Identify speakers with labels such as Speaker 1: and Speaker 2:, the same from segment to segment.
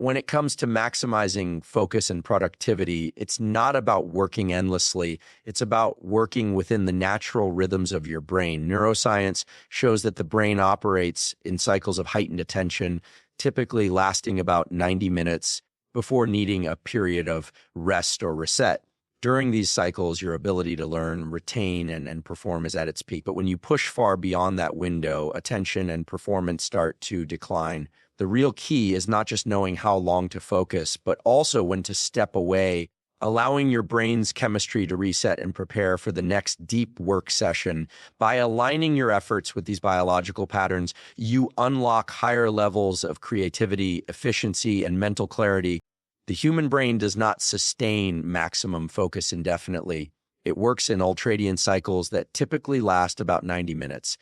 Speaker 1: When it comes to maximizing focus and productivity, it's not about working endlessly. It's about working within the natural rhythms of your brain. Neuroscience shows that the brain operates in cycles of heightened attention, typically lasting about 90 minutes before needing a period of rest or reset. During these cycles, your ability to learn, retain, and perform is at its peak. But when you push far beyond that window, attention and performance start to decline. The real key is not just knowing how long to focus, but also when to step away, allowing your brain's chemistry to reset and prepare for the next deep work session. By aligning your efforts with these biological patterns, you unlock higher levels of creativity, efficiency, and mental clarity. The human brain does not sustain maximum focus indefinitely. It works in ultradian cycles that typically last about 90 minutes.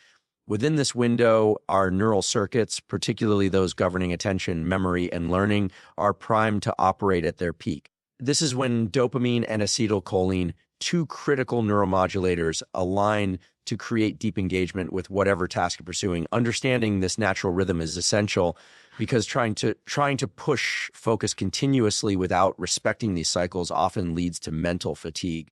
Speaker 1: Within this window, our neural circuits, particularly those governing attention, memory, and learning, are primed to operate at their peak. This is when dopamine and acetylcholine, two critical neuromodulators, align to create deep engagement with whatever task you're pursuing. Understanding this natural rhythm is essential because trying to push focus continuously without respecting these cycles often leads to mental fatigue,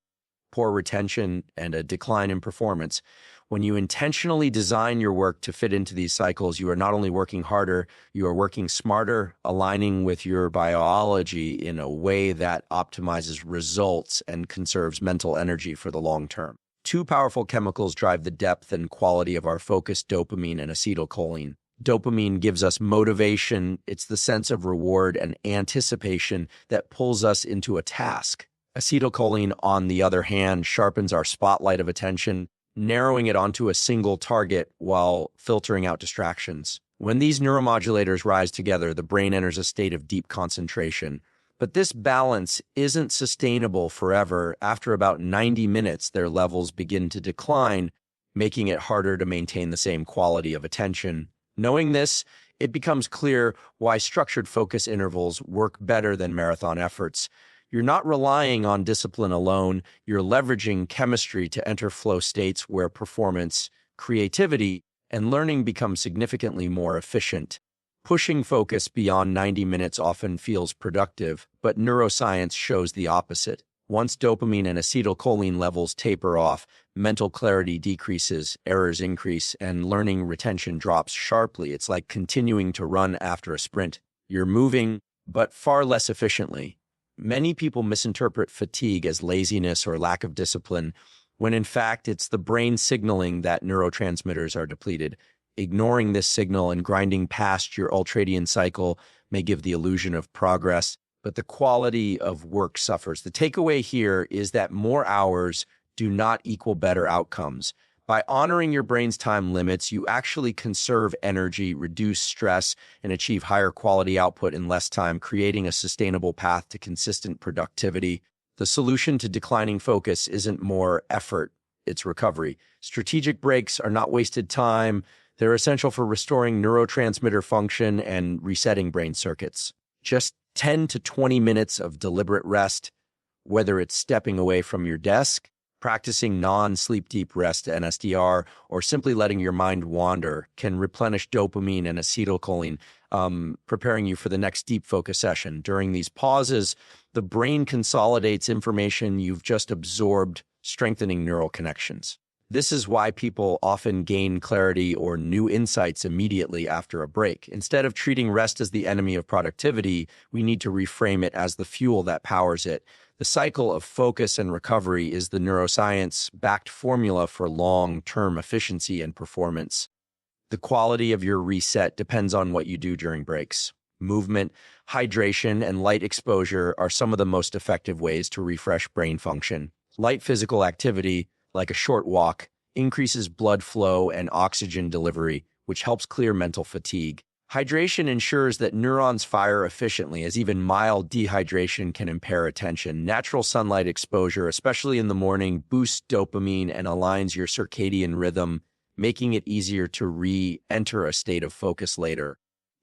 Speaker 1: poor retention, and a decline in performance. When you intentionally design your work to fit into these cycles, you are not only working harder, you are working smarter, aligning with your biology in a way that optimizes results and conserves mental energy for the long term. Two powerful chemicals drive the depth and quality of our focus: dopamine and acetylcholine. Dopamine gives us motivation. It's the sense of reward and anticipation that pulls us into a task. Acetylcholine, on the other hand, sharpens our spotlight of attention, narrowing it onto a single target while filtering out distractions. When these neuromodulators rise together, the brain enters a state of deep concentration. But this balance isn't sustainable forever. After about 90 minutes, their levels begin to decline, making it harder to maintain the same quality of attention. Knowing this, it becomes clear why structured focus intervals work better than marathon efforts. You're not relying on discipline alone. You're leveraging chemistry to enter flow states where performance, creativity, and learning become significantly more efficient. Pushing focus beyond 90 minutes often feels productive, but neuroscience shows the opposite. Once dopamine and acetylcholine levels taper off, mental clarity decreases, errors increase, and learning retention drops sharply. It's like continuing to run after a sprint. You're moving, but far less efficiently. Many people misinterpret fatigue as laziness or lack of discipline, when in fact it's the brain signaling that neurotransmitters are depleted. Ignoring this signal and grinding past your ultradian cycle may give the illusion of progress, but the quality of work suffers. The takeaway here is that more hours do not equal better outcomes. By honoring your brain's time limits, you actually conserve energy, reduce stress, and achieve higher quality output in less time, creating a sustainable path to consistent productivity. The solution to declining focus isn't more effort, it's recovery. Strategic breaks are not wasted time. They're essential for restoring neurotransmitter function and resetting brain circuits. Just 10 to 20 minutes of deliberate rest, whether it's stepping away from your desk, practicing non-sleep deep rest NSDR, or simply letting your mind wander, can replenish dopamine and acetylcholine, preparing you for the next deep focus session. During these pauses, the brain consolidates information you've just absorbed, strengthening neural connections. This is why people often gain clarity or new insights immediately after a break. Instead of treating rest as the enemy of productivity, we need to reframe it as the fuel that powers it. The cycle of focus and recovery is the neuroscience-backed formula for long-term efficiency and performance. The quality of your reset depends on what you do during breaks. Movement, hydration, and light exposure are some of the most effective ways to refresh brain function. Light physical activity, like a short walk, increases blood flow and oxygen delivery, which helps clear mental fatigue. Hydration ensures that neurons fire efficiently, as even mild dehydration can impair attention. Natural sunlight exposure, especially in the morning, boosts dopamine and aligns your circadian rhythm, making it easier to re-enter a state of focus later.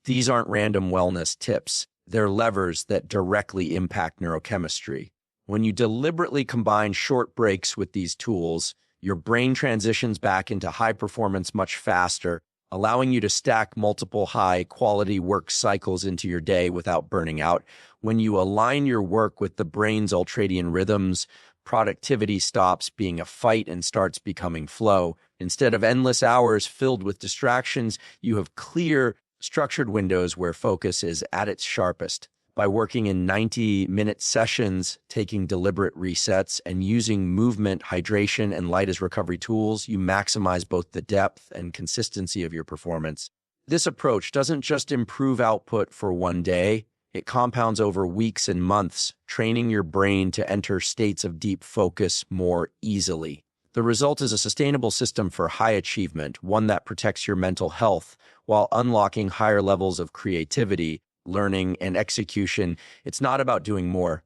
Speaker 1: These aren't random wellness tips. They're levers that directly impact neurochemistry. When you deliberately combine short breaks with these tools, your brain transitions back into high performance much faster, allowing you to stack multiple high-quality work cycles into your day without burning out. When you align your work with the brain's ultradian rhythms, productivity stops being a fight and starts becoming flow. Instead of endless hours filled with distractions, you have clear, structured windows where focus is at its sharpest. By working in 90-minute sessions, taking deliberate resets, and using movement, hydration, and light as recovery tools, you maximize both the depth and consistency of your performance. This approach doesn't just improve output for one day, it compounds over weeks and months, training your brain to enter states of deep focus more easily. The result is a sustainable system for high achievement, one that protects your mental health while unlocking higher levels of creativity, learning, and execution. It's not about doing more.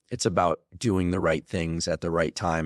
Speaker 1: It's about doing the right things at the right time.